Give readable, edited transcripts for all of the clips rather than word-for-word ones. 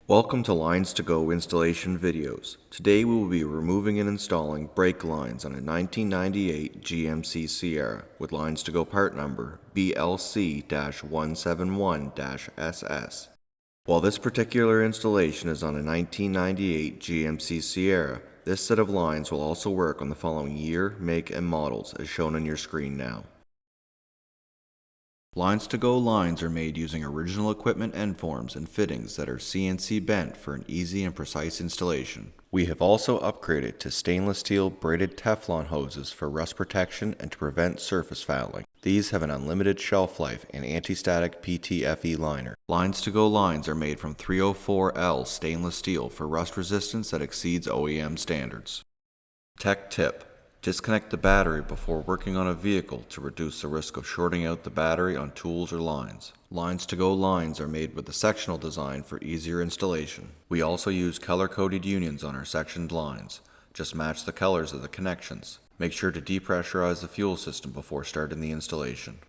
Welcome to LinesToGo installation videos. Today we will be removing and installing brake lines on a 1998 GMC Sierra with LinesToGo part number BLC-171-SS. While this particular installation is on a 1998 GMC Sierra, this set of lines will also work on the following year, make, and models as shown on your screen now. LinesToGo lines are made using original equipment end forms and fittings that are CNC bent for an easy and precise installation. We have also upgraded to stainless steel braided Teflon hoses for rust protection and to prevent surface fouling. These have an unlimited shelf life and anti-static PTFE liner. LinesToGo lines are made from 304L stainless steel for rust resistance that exceeds OEM standards. Tech tip: disconnect the battery before working on a vehicle to reduce the risk of shorting out the battery on tools or lines. LinesToGo lines are made with a sectional design for easier installation. We also use color-coded unions on our sectioned lines. Just match the colors of the connections. Make sure to depressurize the fuel system before starting the installation.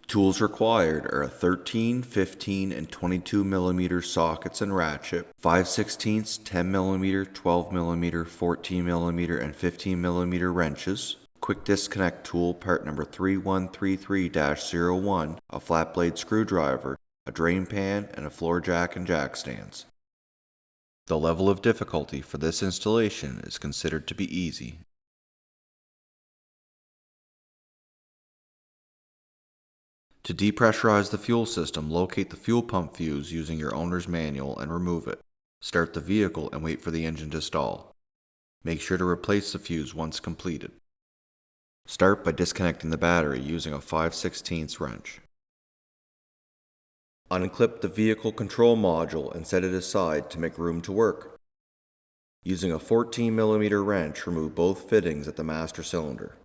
Tools required are a 13, 15, and 22 mm sockets and ratchet, 5/16, 10 mm, 12 mm, 14 mm, and 15 mm wrenches, quick disconnect tool part number 3133-01, a flat blade screwdriver, a drain pan, and a floor jack and jack stands. The level of difficulty for this installation is considered to be easy. To depressurize the fuel system, locate the fuel pump fuse using your owner's manual and remove it. Start the vehicle and wait for the engine to stall. Make sure to replace the fuse once completed. Start by disconnecting the battery using a 5/16 wrench. Unclip the vehicle control module and set it aside to make room to work. Using a 14 mm wrench, remove both fittings at the master cylinder.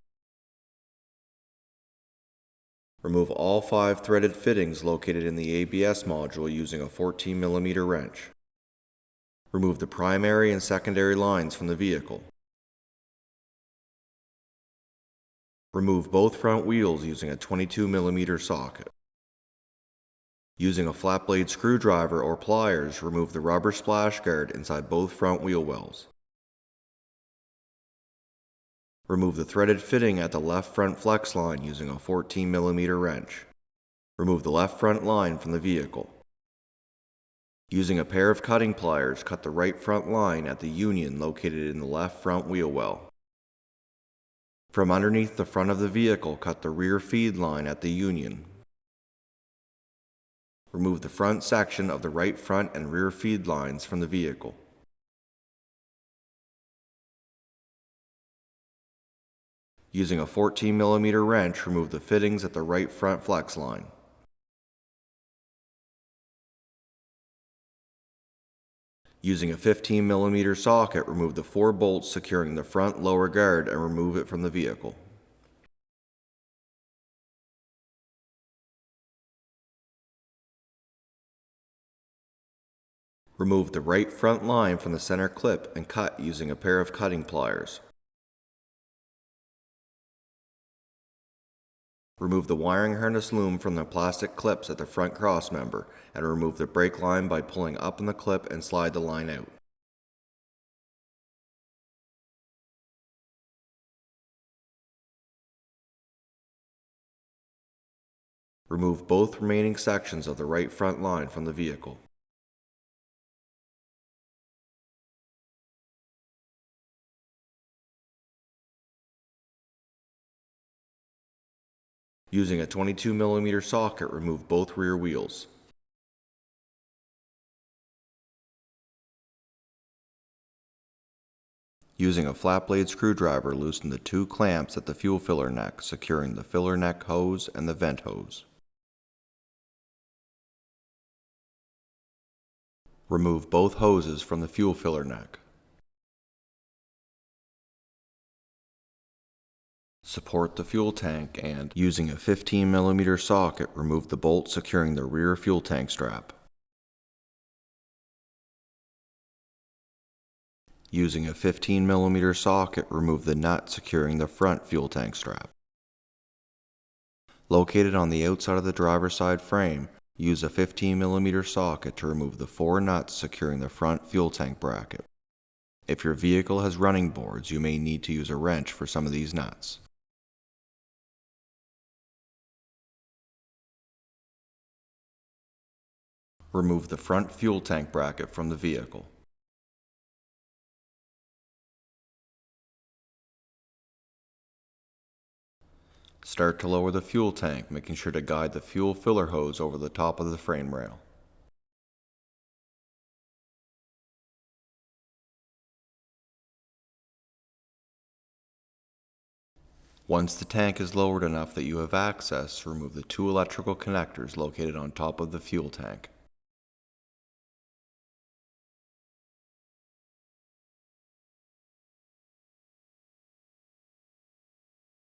Remove all 5 threaded fittings located in the ABS module using a 14 mm wrench. Remove the primary and secondary lines from the vehicle. Remove both front wheels using a 22 mm socket. Using a flat blade screwdriver or pliers, remove the rubber splash guard inside both front wheel wells. Remove the threaded fitting at the left front flex line using a 14 mm wrench. Remove the left front line from the vehicle. Using a pair of cutting pliers, cut the right front line at the union located in the left front wheel well. From underneath the front of the vehicle, cut the rear feed line at the union. Remove the front section of the right front and rear feed lines from the vehicle. Using a 14 mm wrench, remove the fittings at the right front flex line. Using a 15 mm socket, remove the 4 bolts securing the front lower guard and remove it from the vehicle. Remove the right front line from the center clip and cut using a pair of cutting pliers. Remove the wiring harness loom from the plastic clips at the front cross member and remove the brake line by pulling up on the clip and slide the line out. Remove both remaining sections of the right front line from the vehicle. Using a 22 mm socket, remove both rear wheels. Using a flat blade screwdriver, loosen the 2 clamps at the fuel filler neck, securing the filler neck hose and the vent hose. Remove both hoses from the fuel filler neck. Support the fuel tank and, using a 15 mm socket, remove the bolt securing the rear fuel tank strap. Using a 15 mm socket, remove the nut securing the front fuel tank strap. Located on the outside of the driver's side frame, Use a 15mm socket to remove the 4 nuts securing the front fuel tank bracket. If your vehicle has running boards, you may need to use a wrench for some of these nuts. Remove the front fuel tank bracket from the vehicle. Start to lower the fuel tank, making sure to guide the fuel filler hose over the top of the frame rail. Once the tank is lowered enough that you have access, remove the 2 electrical connectors located on top of the fuel tank.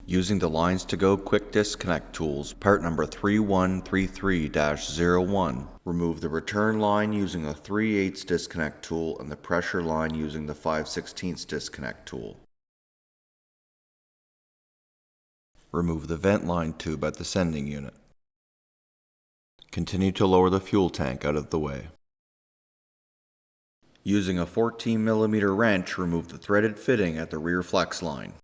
Using the LinesToGo Quick Disconnect tools, part number 3133-01, remove the return line using a 3/8 disconnect tool and the pressure line using the 5/16 disconnect tool. Remove the vent line tube at the sending unit. Continue to lower the fuel tank out of the way. Using a 14mm wrench, remove the threaded fitting at the rear flex line.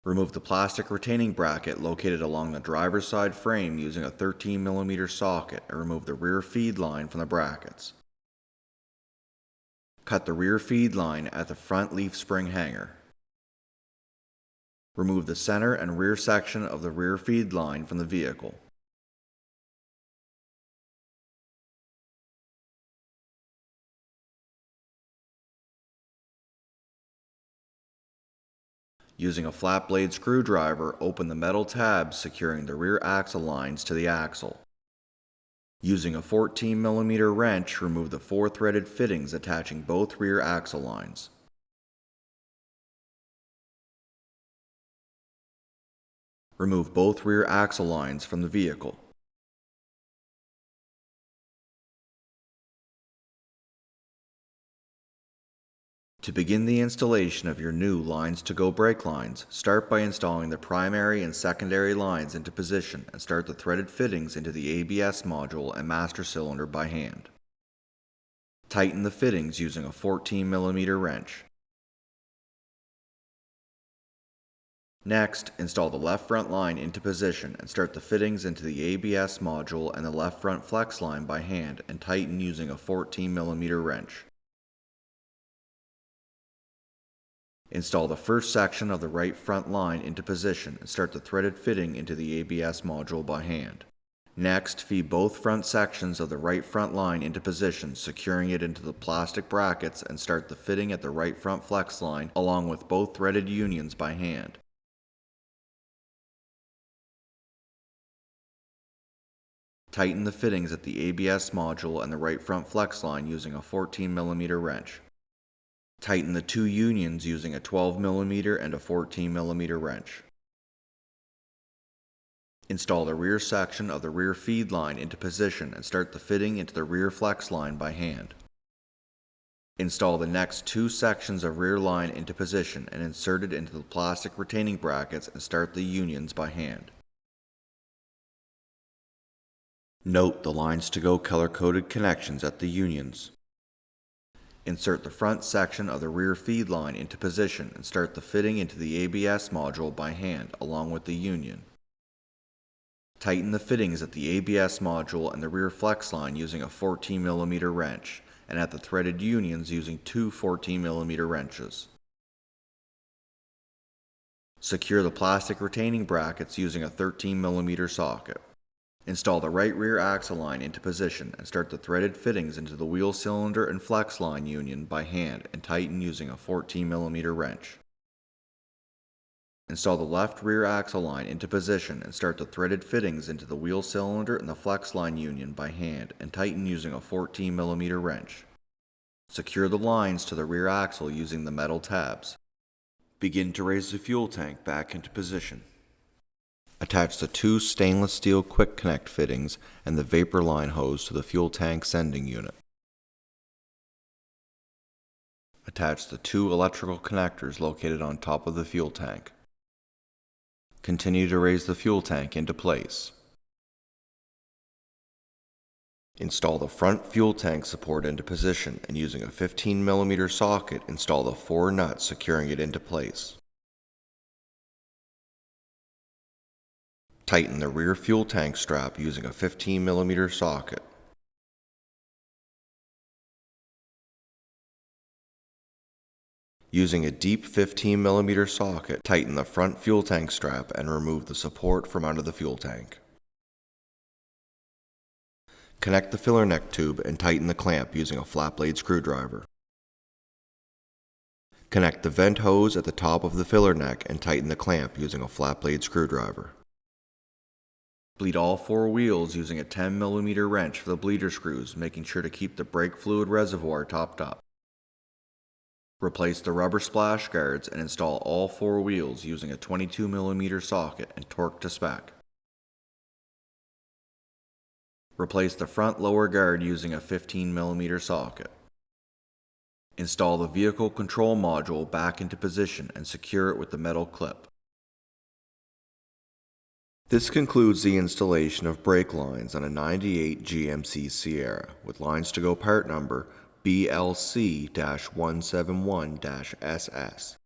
Remove the plastic retaining bracket located along the driver's side frame using a 13mm socket and remove the rear feed line from the brackets. Cut the rear feed line at the front leaf spring hanger. Remove the center and rear section of the rear feed line from the vehicle. Using a flat blade screwdriver, open the metal tabs securing the rear axle lines to the axle. Using a 14mm wrench, remove the 4 threaded fittings attaching both rear axle lines. Remove both rear axle lines from the vehicle. To begin the installation of your new LinesToGo brake lines, start by installing the primary and secondary lines into position and start the threaded fittings into the ABS module and master cylinder by hand. Tighten the fittings using a 14mm wrench. Next, install the left front line into position and start the fittings into the ABS module and the left front flex line by hand and tighten using a 14mm wrench. Install the first section of the right front line into position and start the threaded fitting into the ABS module by hand. Next, feed both front sections of the right front line into position, securing it into the plastic brackets and start the fitting at the right front flex line along with both threaded unions by hand. Tighten the fittings at the ABS module and the right front flex line using a 14mm wrench. Tighten the 2 unions using a 12mm and a 14mm wrench. Install the rear section of the rear feed line into position and start the fitting into the rear flex line by hand. Install the next 2 sections of rear line into position and insert it into the plastic retaining brackets and start the unions by hand. Note the LinesToGo color-coded connections at the unions. Insert the front section of the rear feed line into position and start the fitting into the ABS module by hand along with the union. Tighten the fittings at the ABS module and the rear flex line using a 14mm wrench and at the threaded unions using 2 14mm wrenches. Secure the plastic retaining brackets using a 13mm socket. Install the right rear axle line into position and start the threaded fittings into the wheel cylinder and flex line union by hand and tighten using a 14mm wrench. Install the left rear axle line into position and start the threaded fittings into the wheel cylinder and the flex line union by hand and tighten using a 14mm wrench. Secure the lines to the rear axle using the metal tabs. Begin to raise the fuel tank back into position. Attach the 2 stainless steel quick connect fittings and the vapor line hose to the fuel tank sending unit. Attach the 2 electrical connectors located on top of the fuel tank. Continue to raise the fuel tank into place. Install the front fuel tank support into position and using a 15mm socket, install the 4 nuts securing it into place. Tighten the rear fuel tank strap using a 15mm socket. Using a deep 15mm socket, tighten the front fuel tank strap and remove the support from under the fuel tank. Connect the filler neck tube and tighten the clamp using a flat blade screwdriver. Connect the vent hose at the top of the filler neck and tighten the clamp using a flat blade screwdriver. Bleed all 4 wheels using a 10mm wrench for the bleeder screws, making sure to keep the brake fluid reservoir topped up. Replace the rubber splash guards and install all 4 wheels using a 22mm socket and torque to spec. Replace the front lower guard using a 15mm socket. Install the vehicle control module back into position and secure it with the metal clip. This concludes the installation of brake lines on a 98 GMC Sierra with LinesToGo part number BLC-171-SS.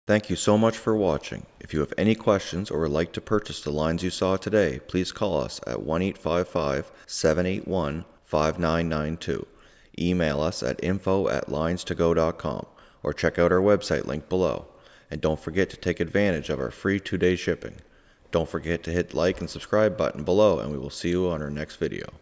Thank you so much for watching. If you have any questions or would like to purchase the lines you saw today, please call us at 1-855-781-5992. Email us at info@linestogo.com or check out our website link below. And don't forget to take advantage of our free 2-day shipping. Don't forget to hit like and subscribe button below, and we will see you on our next video.